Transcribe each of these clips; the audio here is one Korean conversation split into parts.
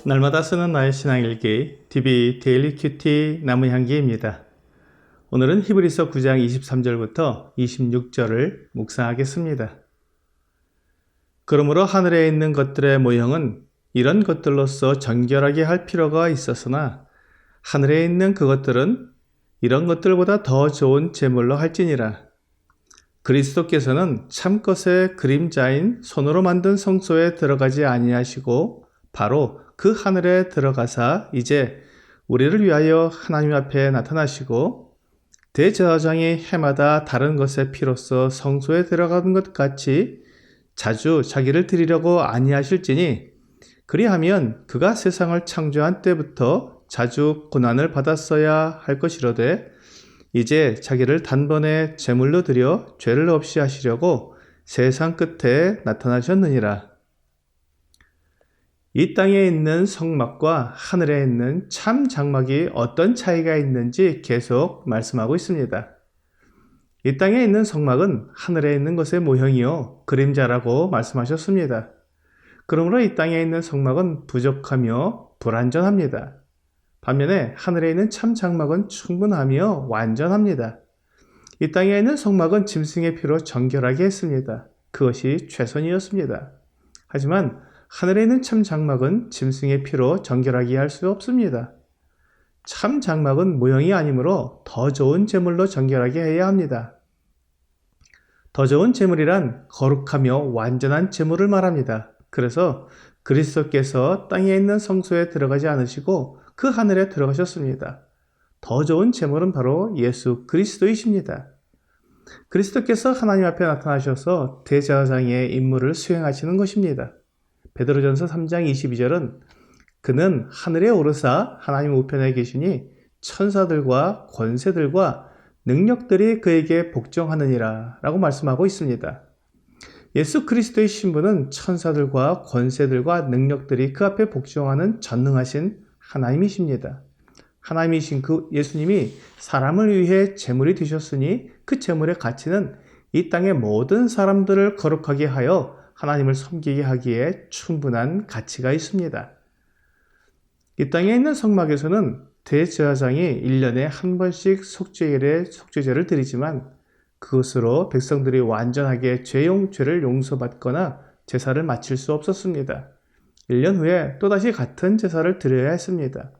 날마다 쓰는 나의 신앙일기 DB 데일리 큐티 나무향기입니다. 오늘은 히브리서 9장 23절부터 26절을 묵상하겠습니다. 그러므로 하늘에 있는 것들의 모형은 이런 것들로서 정결하게 할 필요가 있었으나 하늘에 있는 그것들은 이런 것들보다 더 좋은 제물로 할지니라. 그리스도께서는 참것의 그림자인 손으로 만든 성소에 들어가지 아니하시고 바로 그 하늘에 들어가사 이제 우리를 위하여 하나님 앞에 나타나시고 대제사장이 해마다 다른 것의 피로써 성소에 들어가는 것 같이 자주 자기를 드리려고 아니하실지니 그리하면 그가 세상을 창조한 때부터 자주 고난을 받았어야 할 것이로되 이제 자기를 단번에 제물로 드려 죄를 없이 하시려고 세상 끝에 나타나셨느니라. 이 땅에 있는 성막과 하늘에 있는 참 장막이 어떤 차이가 있는지 계속 말씀하고 있습니다. 이 땅에 있는 성막은 하늘에 있는 것의 모형이요 그림자라고 말씀하셨습니다. 그러므로 이 땅에 있는 성막은 부족하며 불완전합니다. 반면에 하늘에 있는 참 장막은 충분하며 완전합니다. 이 땅에 있는 성막은 짐승의 피로 정결하게 했습니다. 그것이 최선이었습니다. 하지만 하늘에 있는 참 장막은 짐승의 피로 정결하게 할 수 없습니다. 참 장막은 모형이 아니므로 더 좋은 제물로 정결하게 해야 합니다. 더 좋은 제물이란 거룩하며 완전한 제물을 말합니다. 그래서 그리스도께서 땅에 있는 성소에 들어가지 않으시고 그 하늘에 들어가셨습니다. 더 좋은 제물은 바로 예수 그리스도이십니다. 그리스도께서 하나님 앞에 나타나셔서 대제사장의 임무를 수행하시는 것입니다. 베드로전서 3장 22절은 그는 하늘에 오르사 하나님 우편에 계시니 천사들과 권세들과 능력들이 그에게 복종하느니라 라고 말씀하고 있습니다. 예수 그리스도의 신분은 천사들과 권세들과 능력들이 그 앞에 복종하는 전능하신 하나님이십니다. 하나님이신 그 예수님이 사람을 위해 제물이 되셨으니 그 제물의 가치는 이 땅의 모든 사람들을 거룩하게 하여 하나님을 섬기게 하기에 충분한 가치가 있습니다. 이 땅에 있는 성막에서는 대제사장이 1년에 한 번씩 속죄제를 드리지만 그것으로 백성들이 완전하게 죄를 용서받거나 제사를 마칠 수 없었습니다. 1년 후에 또다시 같은 제사를 드려야 했습니다.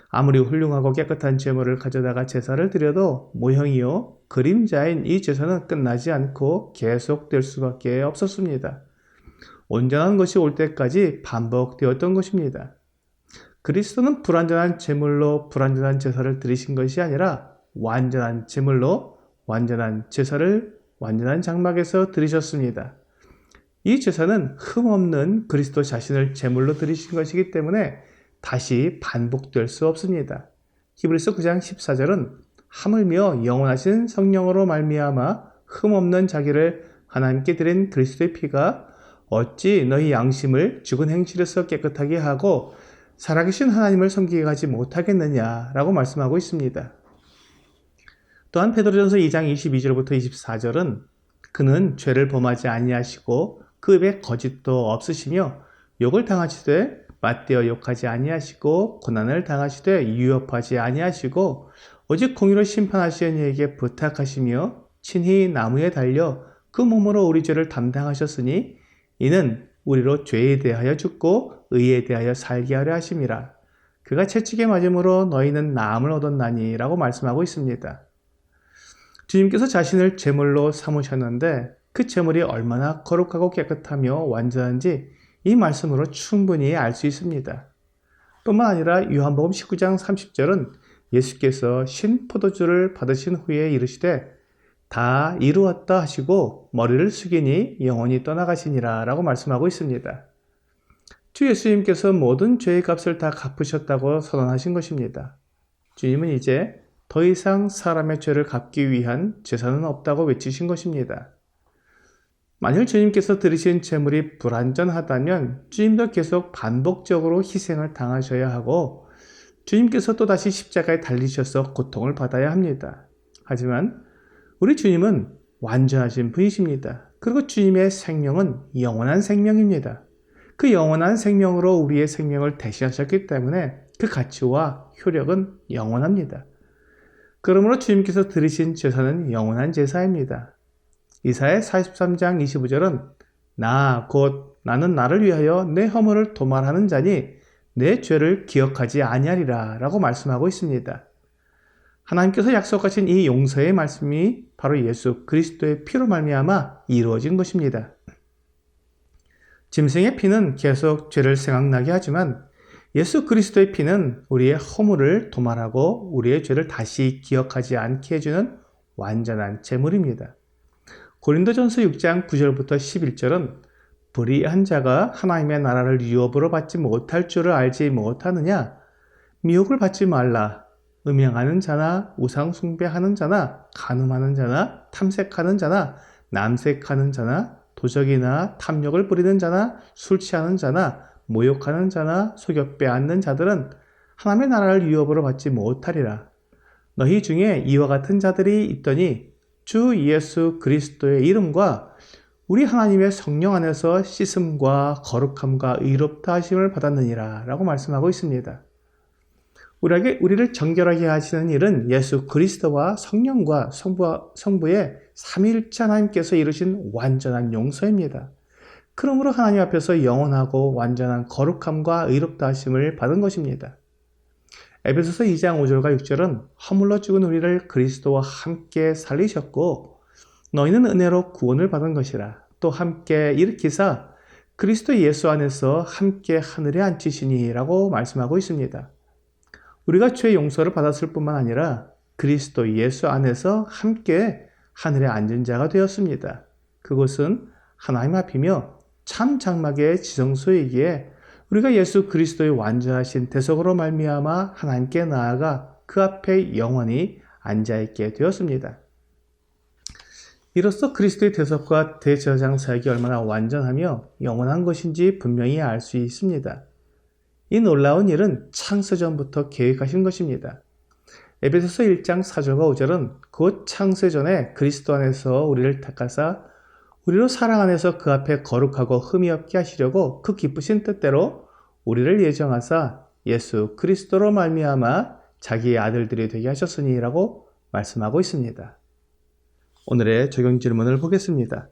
아무리 훌륭하고 깨끗한 제물을 가져다가 제사를 드려도 모형이요 그림자인 이 제사는 끝나지 않고 계속될 수밖에 없었습니다. 온전한 것이 올 때까지 반복되었던 것입니다. 그리스도는 불완전한 제물로 불완전한 제사를 드리신 것이 아니라 완전한 제물로 완전한 제사를 완전한 장막에서 드리셨습니다. 이 제사는 흠없는 그리스도 자신을 제물로 드리신 것이기 때문에 다시 반복될 수 없습니다. 히브리서 9장 14절은 하물며 영원하신 성령으로 말미암아 흠없는 자기를 하나님께 드린 그리스도의 피가 어찌 너희 양심을 죽은 행실에서 깨끗하게 하고 살아계신 하나님을 섬기게 하지 못하겠느냐라고 말씀하고 있습니다. 또한 베드로전서 2장 22절부터 24절은 그는 죄를 범하지 아니하시고 그 입에 거짓도 없으시며 욕을 당하시되 맞대어 욕하지 아니하시고 고난을 당하시되 유협하지 아니하시고 오직 공의로 심판하시는 이에게 부탁하시며 친히 나무에 달려 그 몸으로 우리 죄를 담당하셨으니 이는 우리로 죄에 대하여 죽고 의에 대하여 살게 하려 하심이라. 그가 채찍에 맞음으로 너희는 나음을 얻었나니 라고 말씀하고 있습니다. 주님께서 자신을 제물로 삼으셨는데 그 제물이 얼마나 거룩하고 깨끗하며 완전한지 이 말씀으로 충분히 알 수 있습니다. 뿐만 아니라 요한복음 19장 30절은 예수께서 신 포도주를 받으신 후에 이르시되 다 이루었다 하시고 머리를 숙이니 영원히 떠나가시니라 라고 말씀하고 있습니다. 주 예수님께서 모든 죄의 값을 다 갚으셨다고 선언하신 것입니다. 주님은 이제 더 이상 사람의 죄를 갚기 위한 제사는 없다고 외치신 것입니다. 만일 주님께서 드리신 제물이 불완전하다면 주님도 계속 반복적으로 희생을 당하셔야 하고 주님께서 또다시 십자가에 달리셔서 고통을 받아야 합니다. 하지만 우리 주님은 완전하신 분이십니다. 그리고 주님의 생명은 영원한 생명입니다. 그 영원한 생명으로 우리의 생명을 대신하셨기 때문에 그 가치와 효력은 영원합니다. 그러므로 주님께서 들으신 제사는 영원한 제사입니다. 이사야 43장 25절은 곧 나는 나를 위하여 내 허물을 도말하는 자니 내 죄를 기억하지 아니하리라 라고 말씀하고 있습니다. 하나님께서 약속하신 이 용서의 말씀이 바로 예수 그리스도의 피로 말미암아 이루어진 것입니다. 짐승의 피는 계속 죄를 생각나게 하지만 예수 그리스도의 피는 우리의 허물을 도말하고 우리의 죄를 다시 기억하지 않게 해주는 완전한 제물입니다. 고린도전서 6장 9절부터 11절은 불의한 자가 하나님의 나라를 유업으로 받지 못할 줄을 알지 못하느냐? 미혹을 받지 말라. 음행하는 자나 우상 숭배하는 자나 간음하는 자나 탐색하는 자나 남색하는 자나 도적이나 탐욕을 부리는 자나 술 취하는 자나 모욕하는 자나 속여 빼앗는 자들은 하나님의 나라를 유업으로 받지 못하리라. 너희 중에 이와 같은 자들이 있더니 주 예수 그리스도의 이름과 우리 하나님의 성령 안에서 씻음과 거룩함과 의롭다 하심을 받았느니라 라고 말씀하고 있습니다. 우리를 정결하게 하시는 일은 예수 그리스도와 성령과 성부의 삼위일체 하나님께서 이루신 완전한 용서입니다. 그러므로 하나님 앞에서 영원하고 완전한 거룩함과 의롭다 하심을 받은 것입니다. 에베소서 2장 5절과 6절은 허물로 죽은 우리를 그리스도와 함께 살리셨고 너희는 은혜로 구원을 받은 것이라. 또 함께 일으키사 그리스도 예수 안에서 함께 하늘에 앉히시니 라고 말씀하고 있습니다. 우리가 죄 용서를 받았을 뿐만 아니라 그리스도 예수 안에서 함께 하늘에 앉은 자가 되었습니다. 그곳은 하나님 앞이며 참 장막의 지성소이기에 우리가 예수 그리스도의 완전하신 대속으로 말미암아 하나님께 나아가 그 앞에 영원히 앉아있게 되었습니다. 이로써 그리스도의 대속과 대제사장 사역이 얼마나 완전하며 영원한 것인지 분명히 알 수 있습니다. 이 놀라운 일은 창세전부터 계획하신 것입니다. 에베소서 1장 4절과 5절은 곧 창세전에 그리스도 안에서 우리를 택하사 우리로 사랑 안에서 그 앞에 거룩하고 흠이 없게 하시려고 그 기쁘신 뜻대로 우리를 예정하사 예수 그리스도로 말미암아 자기의 아들들이 되게 하셨으니 라고 말씀하고 있습니다. 오늘의 적용 질문을 보겠습니다.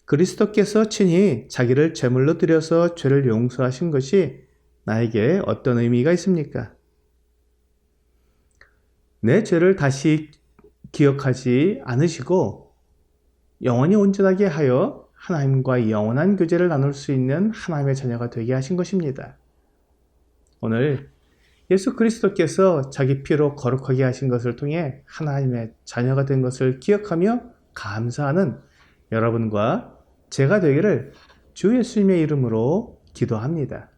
그리스도께서 친히 자기를 제물로 드려서 죄를 용서하신 것이 나에게 어떤 의미가 있습니까? 내 죄를 다시 기억하지 않으시고 영원히 온전하게 하여 하나님과 영원한 교제를 나눌 수 있는 하나님의 자녀가 되게 하신 것입니다. 오늘 예수 그리스도께서 자기 피로 거룩하게 하신 것을 통해 하나님의 자녀가 된 것을 기억하며 감사하는 여러분과 제가 되기를 주 예수님의 이름으로 기도합니다.